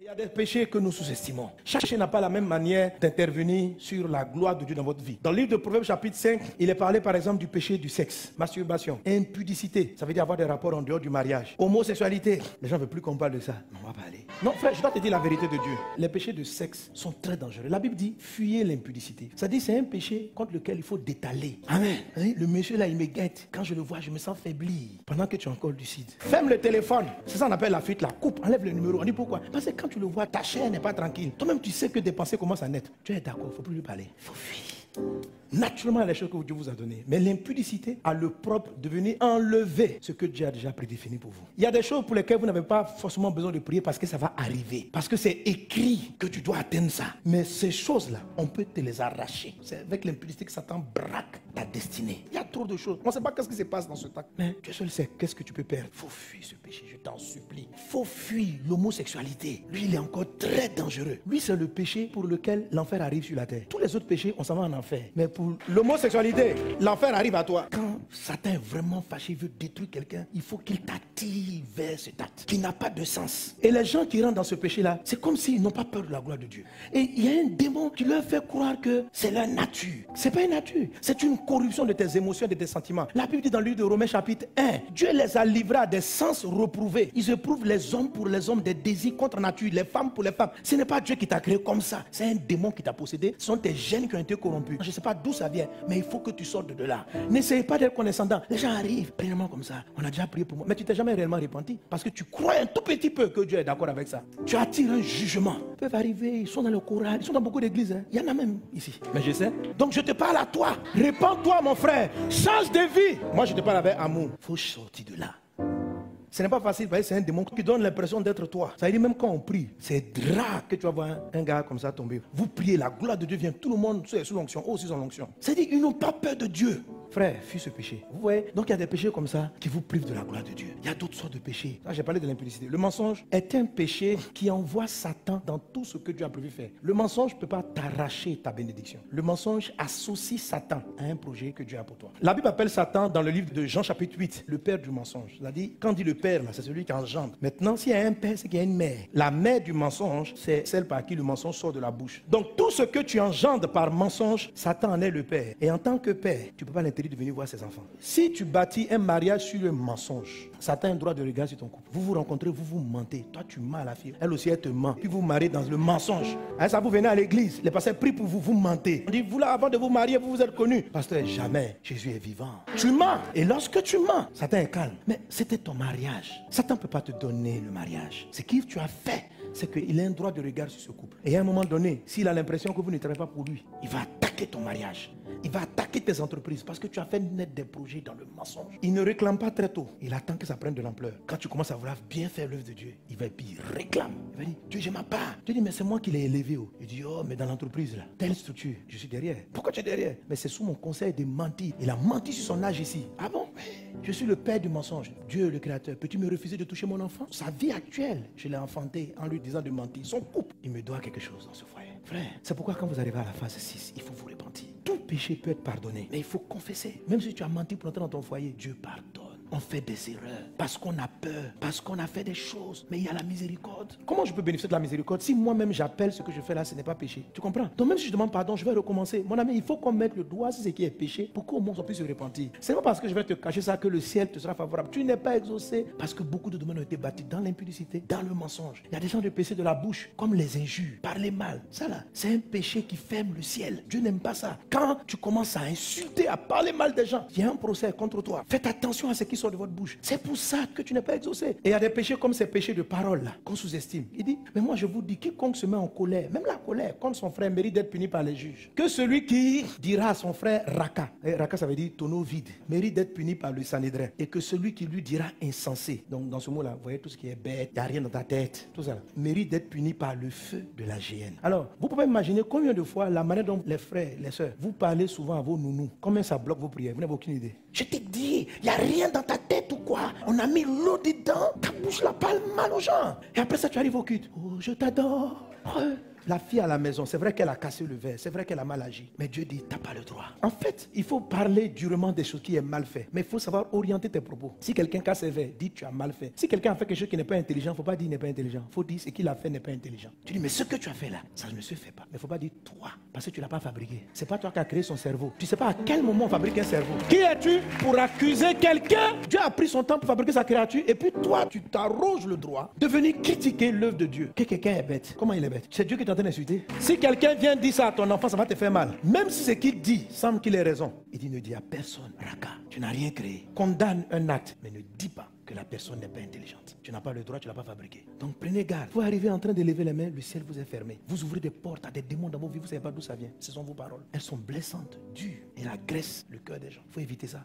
Il y a des péchés que nous sous-estimons. Chaque péché n'a pas la même manière d'intervenir sur la gloire de Dieu dans votre vie. Dans le livre de Proverbes chapitre 5, il est parlé par exemple du péché du sexe, masturbation, impudicité, ça veut dire avoir des rapports en dehors du mariage, homosexualité. Les gens ne veulent plus qu'on parle de ça. On va parler. Non frère, je dois te dire la vérité de Dieu. Les péchés de sexe sont très dangereux. La Bible dit, fuyez l'impudicité. Ça dit, c'est un péché contre lequel il faut détaler. Amen. Hein? Le monsieur là, il me guette. Quand je le vois, je me sens faibli. Pendant que tu es encore lucide. Ferme le téléphone. C'est ça qu'on appelle la fuite, la coupe. Enlève le numéro. On dit pourquoi? Parce que quand tu le vois, ta chair n'est pas tranquille. Toi-même, tu sais que des pensées commencent à naître. Tu es d'accord, il ne faut plus lui parler. Il faut fuir. Naturellement, il y a les choses que Dieu vous a données. Mais l'impudicité a le propre de venir enlever ce que Dieu a déjà prédéfini pour vous. Il y a des choses pour lesquelles vous n'avez pas forcément besoin de prier parce que ça va arriver. Parce que c'est écrit que tu dois atteindre ça. Mais ces choses-là, on peut te les arracher. C'est avec l'impudicité que Satan braque ta destinée. Il y a trop de choses. On ne sait pas qu'est-ce qui se passe dans ce temps. Mais Dieu seul sait qu'est-ce que tu peux perdre. Il faut fuir ce péché, je t'en supplie. Il faut fuir l'homosexualité. Lui, il est encore très dangereux. Lui, c'est le péché pour lequel l'enfer arrive sur la terre. Tous les autres péchés, on s'en va en enfer. Mais pour l'homosexualité, l'enfer arrive à toi. Quand Satan est vraiment fâché, il veut détruire quelqu'un, il faut qu'il t'attire vers cet acte qui n'a pas de sens. Et les gens qui rentrent dans ce péché-là, c'est comme s'ils n'ont pas peur de la gloire de Dieu. Et il y a un démon qui leur fait croire que c'est leur nature. C'est pas une nature, c'est une corruption de tes émotions et de tes sentiments. La Bible dit dans le livre de Romains chapitre 1, Dieu les a livrés à des sens reprouvés. Ils éprouvent les hommes pour les hommes, des désirs contre nature, les femmes pour les femmes. Ce n'est pas Dieu qui t'a créé comme ça, c'est un démon qui t'a possédé. Ce sont tes gènes qui ont été corrompus. Je ne sais pas d'où ça vient, mais il faut que tu sortes de là. N'essayez pas d'être condescendant. Les gens arrivent, premièrement comme ça, on a déjà prié pour moi, mais tu t'es jamais réellement repenti parce que tu crois un tout petit peu que Dieu est d'accord avec ça. Tu attires un jugement. Ils peuvent arriver, ils sont dans le Coran, ils sont dans beaucoup d'églises, hein. Il y en a même ici. Mais je sais. Donc je te parle à toi. Répands-toi mon frère. Change de vie. Moi je te parle avec amour. Il faut sortir de là. Ce n'est pas facile parce que c'est un démon qui donne l'impression d'être toi. Ça veut dire même quand on prie, c'est rare que tu vas voir un gars comme ça tomber. Vous priez, la gloire de Dieu vient, tout le monde est sous l'onction, aussi sous l'onction. C'est-à-dire qu'ils n'ont pas peur de Dieu. Frère, fuis ce péché. Vous voyez? Donc il y a des péchés comme ça qui vous privent de la gloire de Dieu. Il y a d'autres sortes de péchés. Là, j'ai parlé de l'impudicité. Le mensonge est un péché qui envoie Satan dans tout ce que Dieu a prévu faire. Le mensonge ne peut pas t'arracher ta bénédiction. Le mensonge associe Satan à un projet que Dieu a pour toi. La Bible appelle Satan dans le livre de Jean chapitre 8, le père du mensonge. C'est-à-dire, quand on dit le père, c'est celui qui engendre. Maintenant, s'il y a un père, c'est qu'il y a une mère. La mère du mensonge, c'est celle par qui le mensonge sort de la bouche. Donc tout ce que tu engendres par mensonge, Satan en est le père. Et en tant que père, tu ne peux pas l'interdire de venir voir ses enfants. Si tu bâtis un mariage sur un mensonge, Satan a un droit de regard sur ton couple. Vous vous rencontrez, vous vous mentez. Toi, tu mens à la fille. Elle aussi, elle te ment. Puis vous vous mariez dans le mensonge. Hein, ça, vous venez à l'église. Les pasteurs prient pour vous, vous mentez. On dit, vous là, avant de vous marier, vous vous êtes connus. Pasteur, jamais. Jésus est vivant. Tu mens. Et lorsque tu mens, Satan est calme. Mais c'était ton mariage. Satan ne peut pas te donner le mariage. Ce que tu as fait, c'est qu'il a un droit de regard sur ce couple. Et à un moment donné, s'il a l'impression que vous ne travaillez pas pour lui, il va attaquer ton mariage. Il va attaquer tes entreprises parce que tu as fait naître des projets dans le mensonge. Il ne réclame pas très tôt. Il attend que ça prenne de l'ampleur. Quand tu commences à vouloir bien faire l'œuvre de Dieu, il va et puis il réclame. Il va dire, Dieu, je ma part. Dieu dit, mais c'est moi qui l'ai élevé. Oh. Il dit, oh, mais dans l'entreprise, là, telle structure, je suis derrière. Pourquoi tu es derrière? Mais c'est sous mon conseil de mentir. Il a menti sur son âge ici. Ah bon? Je suis le père du mensonge. Dieu, le créateur, peux-tu me refuser de toucher mon enfant? Sa vie actuelle, je l'ai enfanté en lui disant de mentir. Son couple, il me doit quelque chose dans ce foyer. Frère, c'est pourquoi quand vous arrivez à la phase 6, il faut vous repentir. Tout péché peut être pardonné, mais il faut confesser. Même si tu as menti pour entrer dans ton foyer, Dieu pardonne. On fait des erreurs parce qu'on a peur, parce qu'on a fait des choses, mais il y a la miséricorde. Comment je peux bénéficier de la miséricorde si moi-même j'appelle ce que je fais là, ce n'est pas péché? Tu comprends? Donc même si je demande pardon, je vais recommencer. Mon ami, il faut qu'on mette le doigt sur ce qui est péché pour qu'au moins on puisse se repentir. C'est pas parce que je vais te cacher ça que le ciel te sera favorable. Tu n'es pas exaucé parce que beaucoup de domaines ont été bâtis dans l'impudicité, dans le mensonge. Il y a des gens de péché de la bouche, comme les injures, parler mal. Ça là, c'est un péché qui ferme le ciel. Dieu n'aime pas ça. Quand tu commences à insulter, à parler mal des gens, il y a un procès contre toi. Faites attention à ce qui sort de votre bouche. C'est pour ça que tu n'es pas exaucé. Et il y a des péchés comme ces péchés de parole là, qu'on sous-estime. Il dit, mais moi je vous dis, quiconque se met en colère, même la colère contre son frère mérite d'être puni par les juges. Que celui qui dira à son frère Raka, Raka ça veut dire tonneau vide, mérite d'être puni par le Sanhédrin. Et que celui qui lui dira insensé, donc dans ce mot là, vous voyez tout ce qui est bête, il n'y a rien dans ta tête, tout ça là, mérite d'être puni par le feu de la géhenne. Alors, vous pouvez imaginer combien de fois la manière dont les frères, les sœurs, vous parlez souvent à vos nounous, combien ça bloque vos prières, vous n'avez aucune idée. Je t'ai dit, il n'y a rien dans ta tête ou quoi? quoi? On a mis l'eau dedans, ta bouche la parle mal aux gens. Et après ça, tu arrives au culte. Oh, je t'adore. La fille à la maison, c'est vrai qu'elle a cassé le verre, c'est vrai qu'elle a mal agi. Mais Dieu dit, tu n'as pas le droit. En fait, il faut parler durement des choses qui est mal fait. Mais il faut savoir orienter tes propos. Si quelqu'un casse ses verres, dis tu as mal fait. Si quelqu'un a fait quelque chose qui n'est pas intelligent, il ne faut pas dire il n'est pas intelligent. Il faut dire ce qu'il a fait n'est pas intelligent. Tu dis, mais ce que tu as fait là, ça ne se fait pas. Mais il ne faut pas dire toi, parce que tu ne l'as pas fabriqué. Ce n'est pas toi qui as créé son cerveau. Tu ne sais pas à quel moment on fabrique un cerveau. Qui es-tu pour accuser quelqu'un? Dieu a pris son temps pour fabriquer sa créature et puis toi, tu t'arroges le droit de venir critiquer l'œuvre de Dieu. Que quelqu'un est bête. Comment il est bête? C'est Dieu qui est en train d'insulter. Si quelqu'un vient dire ça à ton enfant, ça va te faire mal. Même si ce qu'il dit semble qu'il ait raison. Il dit ne dis à personne. Raka, tu n'as rien créé. Condamne un acte, mais ne dis pas que la personne n'est pas intelligente. Tu n'as pas le droit, tu ne l'as pas fabriqué. Donc prenez garde. Vous arrivez en train de lever les mains, le ciel vous est fermé. Vous ouvrez des portes à des démons dans vos vies, vous ne savez pas d'où ça vient. Ce sont vos paroles. Elles sont blessantes, dures et elles agressent le cœur des gens. Il faut éviter ça.